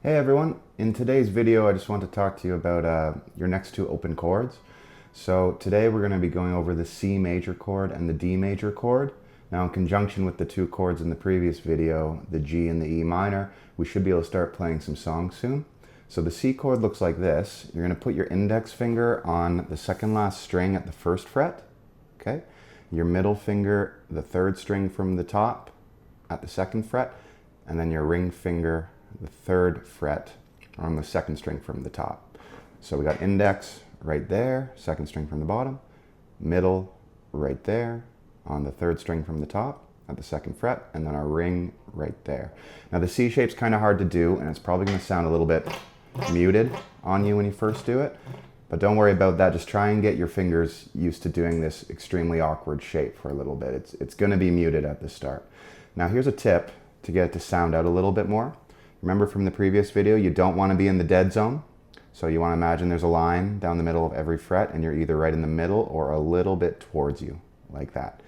Hey everyone, in today's video I just want to talk to you about your next two open chords. So today we're going to be going over the C major chord and the D major chord. Now in conjunction with the two chords in the previous video, the G and the E minor, we should be able to start playing some songs soon. So the C chord looks like this. You're going to put your index finger on the second last string at the first fret, okay? Your middle finger, the third string from the top at the second fret, and then your ring finger, the third fret on the second string from the top. So we got index right there, second string from the bottom, middle right there on the third string from the top at the second fret, and then our ring right there. Now the C shape's kind of hard to do, and it's probably going to sound a little bit muted on you when you first do it, but don't worry about that. Just try and get your fingers used to doing this extremely awkward shape for a little bit. It's going to be muted at the start. Now here's a tip to get it to sound out a little bit more. Remember from the previous video, you don't want to be in the dead zone. So you want to imagine there's a line down the middle of every fret and you're either right in the middle or a little bit towards you, like that.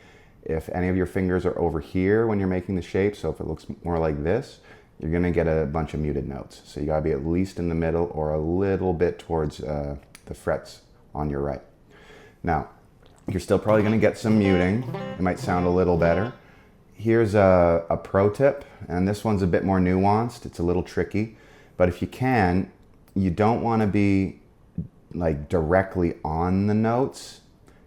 If any of your fingers are over here when you're making the shape, so if it looks more like this, you're going to get a bunch of muted notes. So you got to be at least in the middle or a little bit towards the frets on your right. Now, you're still probably going to get some muting. It might sound a little better. Here's a pro tip, and this one's a bit more nuanced. It's a little tricky, but if you can, you don't want to be like directly on the notes.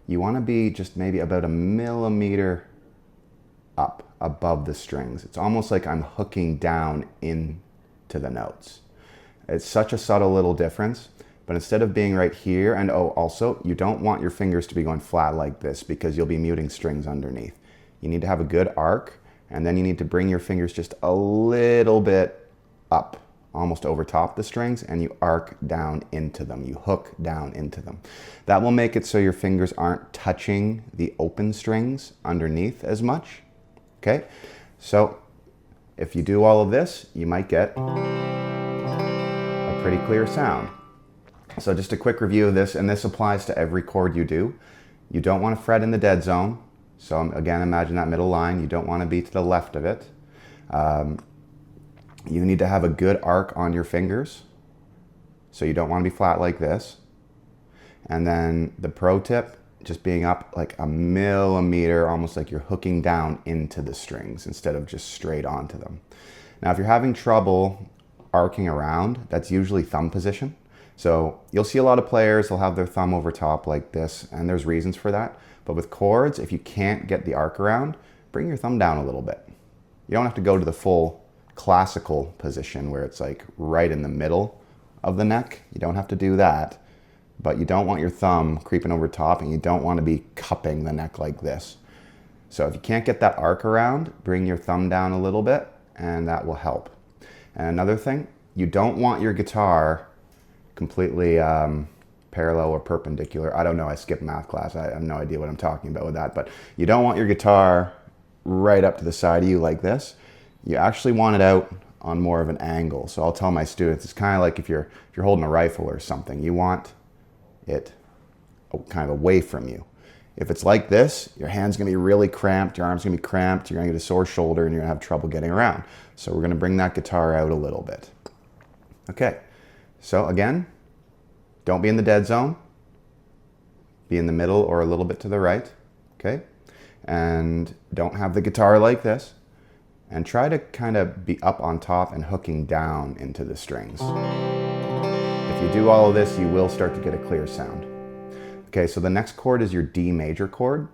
You want to be just maybe about a millimeter up above the strings. It's almost like I'm hooking down into the notes. It's such a subtle little difference, but instead of being right here, and oh, also, you don't want your fingers to be going flat like this because you'll be muting strings underneath. You need to have a good arc, and then you need to bring your fingers just a little bit up, almost over top the strings, and you arc down into them. You hook down into them. That will make it so your fingers aren't touching the open strings underneath as much. Okay? So if you do all of this, you might get a pretty clear sound. So just a quick review of this, and this applies to every chord you do. You don't want to fret in the dead zone. So again, imagine that middle line. You don't want to be to the left of it. You need to have a good arc on your fingers. So you don't want to be flat like this. And then the pro tip, just being up like a millimeter, almost like you're hooking down into the strings instead of just straight onto them. Now, if you're having trouble arcing around, that's usually thumb position. So you'll see a lot of players, they'll have their thumb over top like this, and there's reasons for that. But with chords, if you can't get the arc around, bring your thumb down a little bit. You don't have to go to the full classical position where it's like right in the middle of the neck. You don't have to do that, but you don't want your thumb creeping over top, and you don't want to be cupping the neck like this. So if you can't get that arc around, bring your thumb down a little bit, and that will help. And another thing, you don't want your guitar completely parallel or perpendicular. I don't know, I skipped math class. I have no idea what I'm talking about with that, but you don't want your guitar right up to the side of you like this. You actually want it out on more of an angle. So I'll tell my students, it's kind of like if you're holding a rifle or something, you want it kind of away from you. If it's like this, your hand's gonna be really cramped, your arm's gonna be cramped, you're gonna get a sore shoulder, and you're gonna have trouble getting around. So we're gonna bring that guitar out a little bit. Okay, so again, don't be in the dead zone. Be in the middle or a little bit to the right, okay? And don't have the guitar like this. And try to kind of be up on top and hooking down into the strings. If you do all of this, you will start to get a clear sound. Okay, so the next chord is your D major chord.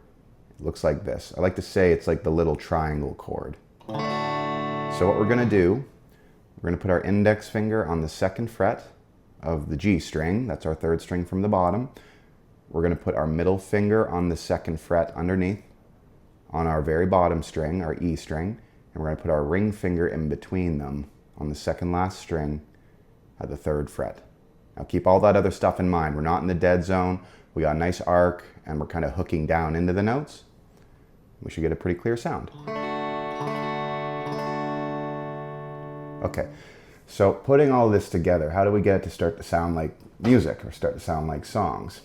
It looks like this. I like to say it's like the little triangle chord. So what we're gonna do, we're gonna put our index finger on the second fret of the G string. That's our third string from the bottom. We're going to put our middle finger on the second fret underneath on our very bottom string, our E string, and we're going to put our ring finger in between them on the second last string at the third fret. Now keep all that other stuff in mind. We're not in the dead zone. We got a nice arc, and we're kind of hooking down into the notes. We should get a pretty clear sound. Okay. So putting all this together, how do we get it to start to sound like music or start to sound like songs?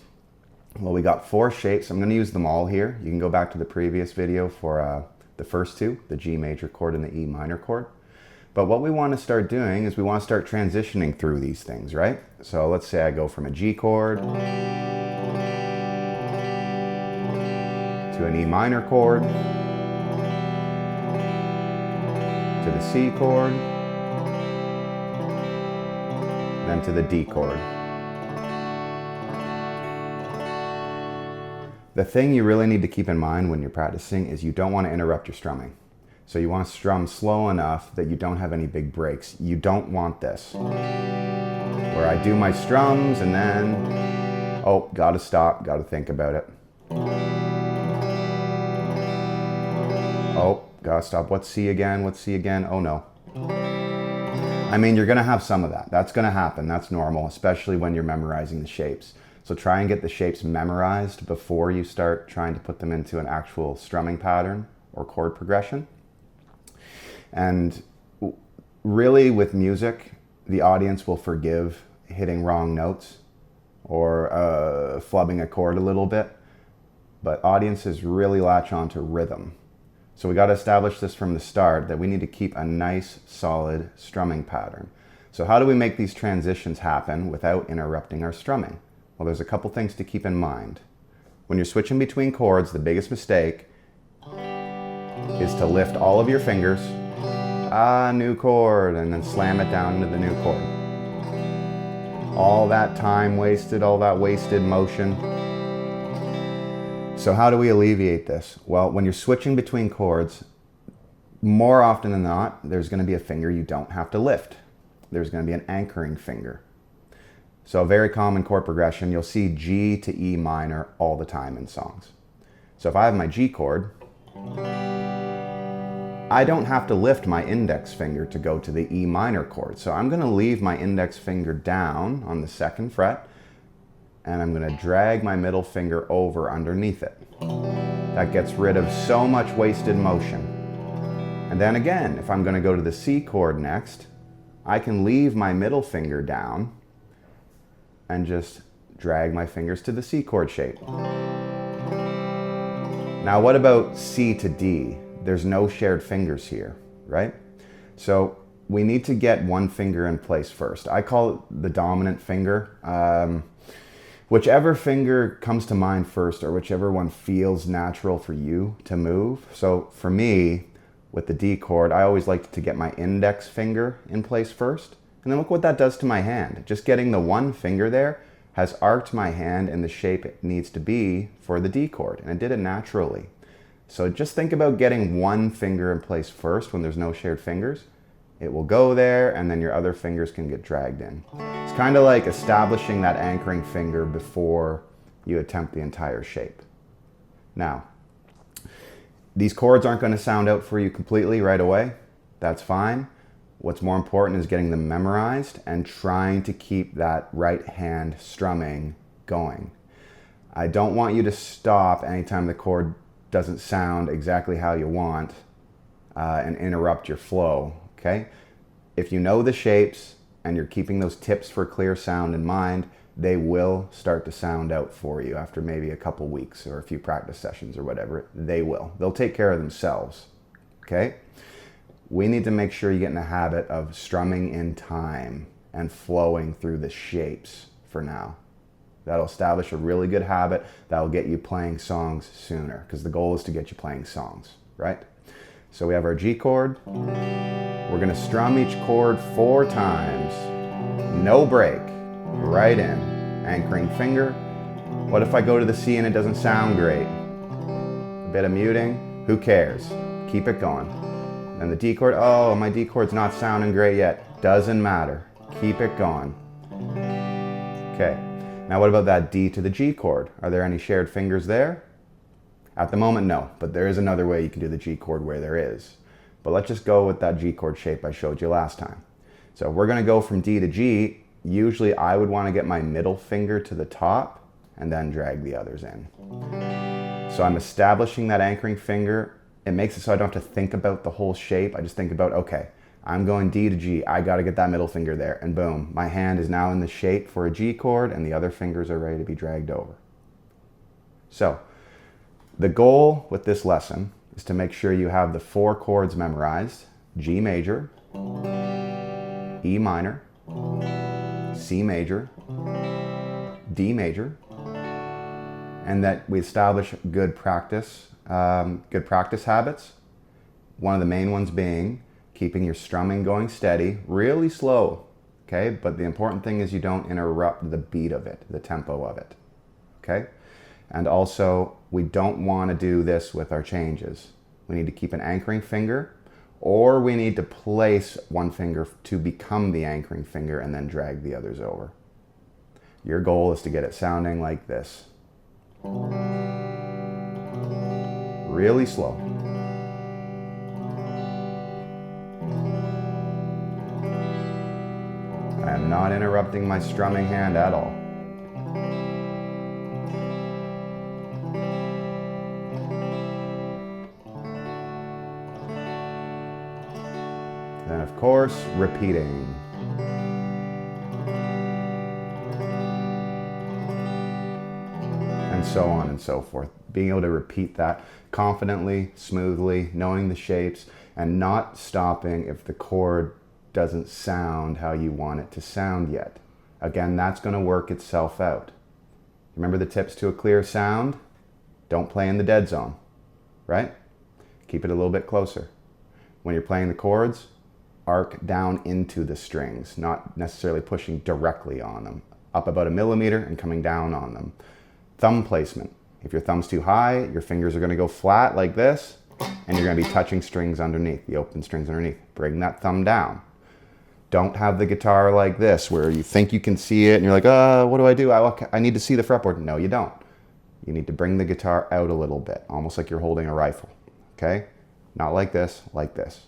Well, we got 4 shapes. I'm going to use them all here. You can go back to the previous video for the first two, the G major chord and the E minor chord. But what we want to start doing is we want to start transitioning through these things, right? So let's say I go from a G chord to an E minor chord, to the C chord, then to the D chord. The thing you really need to keep in mind when you're practicing is you don't want to interrupt your strumming. So you want to strum slow enough that you don't have any big breaks. You don't want this, where I do my strums and then, oh, gotta stop, gotta think about it. Oh, gotta stop, what's C again, what's C again, oh no. I mean, you're gonna have some of that. That's gonna happen, that's normal, especially when you're memorizing the shapes. So try and get the shapes memorized before you start trying to put them into an actual strumming pattern or chord progression. And really with music, the audience will forgive hitting wrong notes or flubbing a chord a little bit, but audiences really latch on to rhythm. So we got to establish this from the start that we need to keep a nice solid strumming pattern. So how do we make these transitions happen without interrupting our strumming? Well, there's a couple things to keep in mind. When you're switching between chords, the biggest mistake is to lift all of your fingers, new chord, and then slam it down into the new chord. All that time wasted, all that wasted motion. So how do we alleviate this? Well, when you're switching between chords, more often than not, there's going to be a finger you don't have to lift. There's going to be an anchoring finger. So a very common chord progression, you'll see G to E minor all the time in songs. So if I have my G chord, I don't have to lift my index finger to go to the E minor chord. So I'm going to leave my index finger down on the 2nd fret, and I'm going to drag my middle finger over underneath it. That gets rid of so much wasted motion. And then again, if I'm going to go to the C chord next, I can leave my middle finger down and just drag my fingers to the C chord shape. Now what about C to D? There's no shared fingers here, right? So we need to get one finger in place first. I call it the dominant finger. Whichever finger comes to mind first, or whichever one feels natural for you to move. So for me, with the D chord, I always like to get my index finger in place first. And then look what that does to my hand. Just getting the one finger there has arced my hand in the shape it needs to be for the D chord. And it did it naturally. So just think about getting one finger in place first when there's no shared fingers. It will go there, and then your other fingers can get dragged in. It's kind of like establishing that anchoring finger before you attempt the entire shape. Now, these chords aren't going to sound out for you completely right away. That's fine. What's more important is getting them memorized and trying to keep that right hand strumming going. I don't want you to stop anytime the chord doesn't sound exactly how you want and interrupt your flow, okay? If you know the shapes and you're keeping those tips for clear sound in mind, they will start to sound out for you after maybe a couple weeks or a few practice sessions or whatever. They will. They'll take care of themselves, okay? We need to make sure you get in the habit of strumming in time and flowing through the shapes for now. That'll establish a really good habit that'll get you playing songs sooner, because the goal is to get you playing songs, right? So we have our G chord. We're going to strum each chord 4 times. No break. Right in. Anchoring finger. What if I go to the C and it doesn't sound great? A bit of muting. Who cares? Keep it going. And the D chord. Oh, my D chord's not sounding great yet. Doesn't matter. Keep it going. Okay. Now what about that D to the G chord? Are there any shared fingers there? At the moment, no, but there is another way you can do the G chord where there is. But let's just go with that G chord shape I showed you last time. So we're going to go from D to G. Usually I would want to get my middle finger to the top and then drag the others in. So I'm establishing that anchoring finger. It makes it so I don't have to think about the whole shape. I just think about, okay, I'm going D to G. I got to get that middle finger there. And boom, my hand is now in the shape for a G chord and the other fingers are ready to be dragged over. So the goal with this lesson is to make sure you have the 4 chords memorized: G major, E minor, C major, D major, and that we establish good practice habits. One of the main ones being keeping your strumming going steady, really slow, okay? But the important thing is you don't interrupt the beat of it, the tempo of it, okay? And also, we don't want to do this with our changes. We need to keep an anchoring finger, or we need to place one finger to become the anchoring finger and then drag the others over. Your goal is to get it sounding like this. Really slow. I am not interrupting my strumming hand at all. Then of course, repeating. And so on and so forth. Being able to repeat that confidently, smoothly, knowing the shapes, and not stopping if the chord doesn't sound how you want it to sound yet. Again, that's going to work itself out. Remember the tips to a clear sound? Don't play in the dead zone, right? Keep it a little bit closer. When you're playing the chords, arc down into the strings, not necessarily pushing directly on them. Up about 1 millimeter and coming down on them. Thumb placement. If your thumb's too high, your fingers are going to go flat like this, and you're going to be touching strings underneath, the open strings underneath. Bring that thumb down. Don't have the guitar like this, where you think you can see it, and you're like, what do? I need to see the fretboard. No, you don't. You need to bring the guitar out a little bit, almost like you're holding a rifle, okay? Not like this, like this.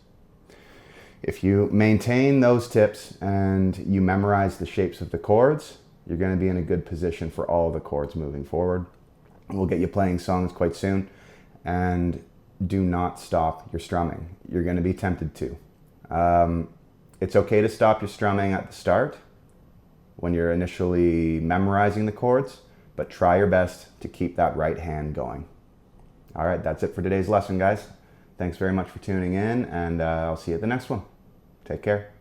If you maintain those tips and you memorize the shapes of the chords, you're going to be in a good position for all the chords moving forward. We'll get you playing songs quite soon, and do not stop your strumming. You're going to be tempted to. It's okay to stop your strumming at the start when you're initially memorizing the chords, but try your best to keep that right hand going. All right, that's it for today's lesson, guys. Thanks very much for tuning in, and I'll see you at the next one. Take care.